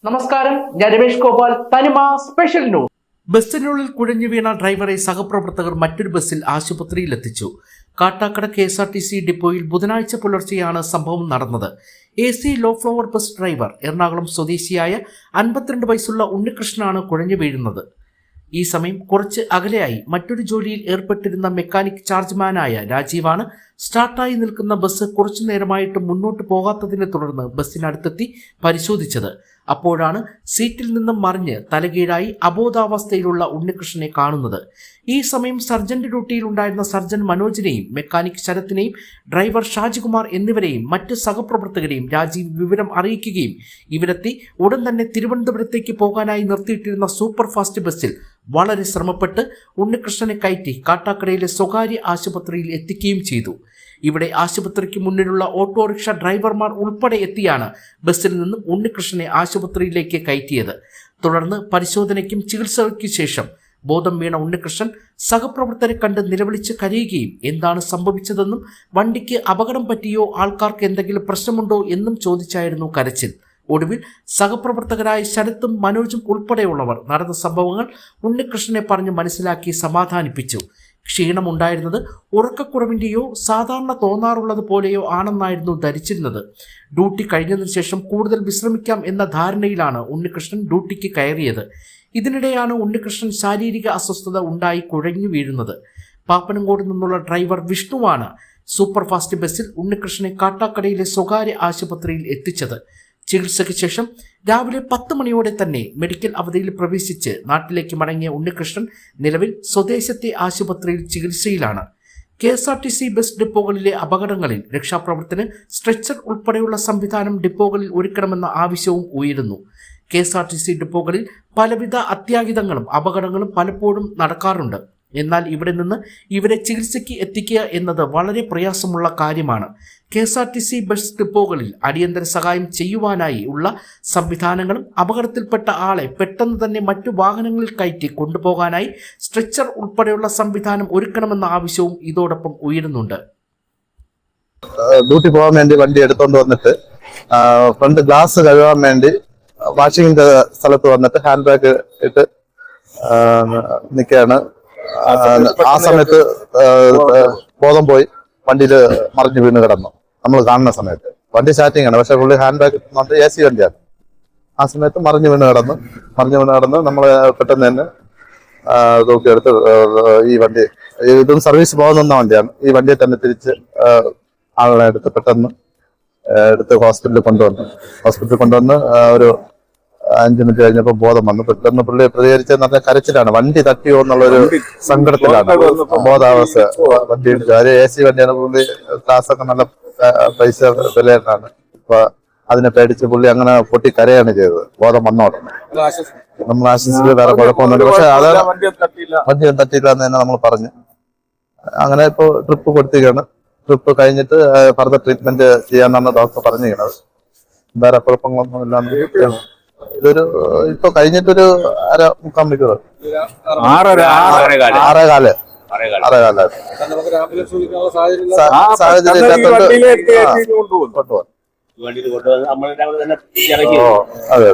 നമസ്കാരം, ഞാൻ രമേഷ് ഗോപാൽ, തനിമ സ്പെഷ്യൽ ന്യൂസ്. ബസ്സിനുള്ളിൽ കുഴഞ്ഞു വീണ ഡ്രൈവറെ സഹപ്രവർത്തകർ മറ്റൊരു ബസ്സിൽ ആശുപത്രിയിലെത്തിച്ചു. കാട്ടാക്കട KSRTC ഡിപ്പോയിൽ ബുധനാഴ്ച പുലർച്ചെയാണ് സംഭവം നടന്നത്. AC low floor bus driver Ernakulam സ്വദേശിയായ 52 വയസ്സുള്ള ഉണ്ണികൃഷ്ണനാണ് കുഴഞ്ഞു വീഴുന്നത്. ഈ സമയം കുറച്ച് അകലെയായി മറ്റൊരു ജോലിയിൽ ഏർപ്പെട്ടിരുന്ന മെക്കാനിക് ചാർജ്മാനായ രാജീവാണ് സ്റ്റാർട്ടായി നിൽക്കുന്ന ബസ് കുറച്ചു നേരമായിട്ട് മുന്നോട്ട് പോകാത്തതിനെ തുടർന്ന് ബസ്സിനടുത്തെത്തി പരിശോധിച്ചത്. അപ്പോഴാണ് സീറ്റിൽ നിന്നും മറിഞ്ഞ് തലകീഴായി അബോധാവസ്ഥയിലുള്ള ഉണ്ണികൃഷ്ണനെ കാണുന്നത്. ഈ സമയം സർജന്റ് ഡ്യൂട്ടിയിൽ ഉണ്ടായിരുന്ന സർജൻ മനോജിനെയും മെക്കാനിക് ശരത്തിനെയും ഡ്രൈവർ ഷാജികുമാർ എന്നിവരെയും മറ്റ് സഹപ്രവർത്തകരെയും രാജീവ് വിവരം അറിയിക്കുകയും ഇവരെത്തി ഉടൻ തന്നെ തിരുവനന്തപുരത്തേക്ക് പോകാനായി നിർത്തിയിട്ടിരുന്ന സൂപ്പർ ഫാസ്റ്റ് ബസ്സിൽ വളരെ ശ്രമപ്പെട്ട് ഉണ്ണികൃഷ്ണനെ കയറ്റി കാട്ടാക്കടയിലെ സ്വകാര്യ ആശുപത്രിയിൽ എത്തിക്കുകയും ചെയ്തു. ഇവിടെ ആശുപത്രിക്ക് മുന്നിലുള്ള ഓട്ടോറിക്ഷ ഡ്രൈവർമാർ ഉൾപ്പെടെ എത്തിയാണ് ബസ്സിൽ നിന്നും ഉണ്ണികൃഷ്ണനെ ആശുപത്രിയിലേക്ക് കയറ്റിയത്. തുടർന്ന് പരിശോധനയ്ക്കും ചികിത്സയ്ക്കും ശേഷം ബോധം വീണ ഉണ്ണികൃഷ്ണൻ സഹപ്രവർത്തകരെ കണ്ട് നിലവിളിച്ച് കരയുകയും എന്താണ് സംഭവിച്ചതെന്നും വണ്ടിക്ക് അപകടം പറ്റിയോ ആൾക്കാർക്ക് എന്തെങ്കിലും പ്രശ്നമുണ്ടോ എന്നും ചോദിച്ചായിരുന്നു കരച്ചിൽ. ഒടുവിൽ സഹപ്രവർത്തകരായ ശരത്തും മനോജും ഉൾപ്പെടെയുള്ളവർ നടന്ന സംഭവങ്ങൾ ഉണ്ണികൃഷ്ണനെ പറഞ്ഞ് മനസ്സിലാക്കി സമാധാനിപ്പിച്ചു. ക്ഷീണമുണ്ടായിരുന്നത് ഉറക്കക്കുറവിൻ്റെയോ സാധാരണ തോന്നാറുള്ളത് പോലെയോ ആണെന്നായിരുന്നു ധരിച്ചിരുന്നത്. ഡ്യൂട്ടി കഴിഞ്ഞതിനു ശേഷം കൂടുതൽ വിശ്രമിക്കാം എന്ന ധാരണയിലാണ് ഉണ്ണികൃഷ്ണൻ ഡ്യൂട്ടിക്ക് കയറിയത്. ഇതിനിടെയാണ് ഉണ്ണികൃഷ്ണൻ ശാരീരിക അസ്വസ്ഥത ഉണ്ടായി കുഴഞ്ഞു വീഴുന്നത്. പാപ്പനംകോട് നിന്നുള്ള ഡ്രൈവർ വിഷ്ണുവാണ് സൂപ്പർ ഫാസ്റ്റ് ബസ്സിൽ ഉണ്ണികൃഷ്ണനെ കാട്ടാക്കടയിലെ സ്വകാര്യ ആശുപത്രിയിൽ എത്തിച്ചത്. ചികിത്സയ്ക്ക് ശേഷം രാവിലെ 10 മണിയോടെ തന്നെ മെഡിക്കൽ അവധിയിൽ പ്രവേശിച്ച് നാട്ടിലേക്ക് മടങ്ങിയ ഉണ്ണികൃഷ്ണൻ നിലവിൽ സ്വദേശത്തെ ആശുപത്രിയിൽ ചികിത്സയിലാണ്. KSRTC ബസ് ഡിപ്പോകളിലെ അപകടങ്ങളിൽ രക്ഷാപ്രവർത്തന സ്ട്രെച്ചർ ഉൾപ്പെടെയുള്ള സംവിധാനം ഡിപ്പോകളിൽ ഒരുക്കണമെന്ന ആവശ്യവും ഉയരുന്നു. KSRTC ഡിപ്പോകളിൽ പലവിധ അത്യാഹിതങ്ങളും അപകടങ്ങളും പലപ്പോഴും നടക്കാറുണ്ട്. എന്നാൽ ഇവിടെ നിന്ന് ഇവരെ ചികിത്സയ്ക്ക് എത്തിക്കുക എന്നത് വളരെ പ്രയാസമുള്ള കാര്യമാണ്. KSRTC ബസ് ഡിപ്പോകളിൽ അടിയന്തര സഹായം ചെയ്യുവാനായി ഉള്ള സംവിധാനങ്ങളും അപകടത്തിൽപ്പെട്ട ആളെ പെട്ടെന്ന് തന്നെ മറ്റു വാഹനങ്ങളിൽ കയറ്റി കൊണ്ടുപോകാനായി സ്ട്രെച്ചർ ഉൾപ്പെടെയുള്ള സംവിധാനം ഒരുക്കണമെന്ന ആവശ്യവും ഇതോടൊപ്പം ഉയരുന്നുണ്ട്. ഡ്യൂട്ടി പോകാൻ വേണ്ടി വണ്ടി എടുത്തോണ്ട് വന്നിട്ട് ഫ്രണ്ട് ഗ്ലാസ് കഴുകാൻ വേണ്ടി വാഷിങ്ങിന്റെ സ്ഥലത്ത് വന്നിട്ട് ഹാൻഡ് ബാഗ് ഇട്ട് നിൽക്കുകയാണ്. ആ സമയത്ത് ബോധം പോയി വണ്ടിയിൽ മറിഞ്ഞു വീണ് കിടന്നു. നമ്മൾ കാണുന്ന സമയത്ത് വണ്ടി സ്റ്റാർട്ടിങ് ആണ്, പക്ഷെ പുള്ളി ഹാൻഡ് ബാഗ് AC വണ്ടിയാണ്. ആ സമയത്ത് മറിഞ്ഞു വീണ് കിടന്ന് നമ്മൾ പെട്ടെന്ന് തന്നെ നോക്കിയെടുത്ത് ഈ വണ്ടി ഇതും സർവീസ് പോകുന്ന വണ്ടിയാണ്. ഈ വണ്ടിയെ തന്നെ തിരിച്ച് ആളെ എടുത്ത് പെട്ടെന്ന് എടുത്ത് ഹോസ്പിറ്റലിൽ കൊണ്ടുവന്ന് ഒരു 5 മിനിറ്റ് കഴിഞ്ഞപ്പോൾ ബോധം വന്നു. പെട്ടെന്ന് പുള്ളി പ്രതികരിച്ചെന്ന് പറഞ്ഞാൽ കരച്ചിലാണ്. വണ്ടി തട്ടിയോ എന്നുള്ളൊരു സങ്കടത്തിലാണ്. ബോധാവസ്ഥ വണ്ടി AC വണ്ടിയാണ്. പുള്ളി ക്ലാസ്സൊക്കെ നല്ല പൈസ വിലയാണ്. അപ്പൊ അതിനെ പേടിച്ച് പുള്ളി അങ്ങനെ പൊട്ടി കരയാണ് ചെയ്തത്. ബോധം വന്നോട്ടെ നമ്മൾ ആശുപത്രിയിൽ വേറെ കുഴപ്പമൊന്നുമില്ല, പക്ഷെ അത് വണ്ടി തട്ടിയില്ല എന്ന് തന്നെ നമ്മൾ പറഞ്ഞു. അങ്ങനെ ഇപ്പൊ ട്രിപ്പ് കൊടുത്തിരിക്കുകയാണ്. ട്രിപ്പ് കഴിഞ്ഞിട്ട് ഫർദർ ട്രീറ്റ്മെന്റ് ചെയ്യാന്നാണ് ഡോക്ടർ പറഞ്ഞിരിക്കുന്നത്. വേറെ കുഴപ്പങ്ങളൊന്നും ഇല്ലാന്ന്. ഇതൊരു ഇപ്പൊ കഴിഞ്ഞിട്ടൊരു 3/4 മണിക്കൂർ 6:15 സാഹചര്യം. അതെ.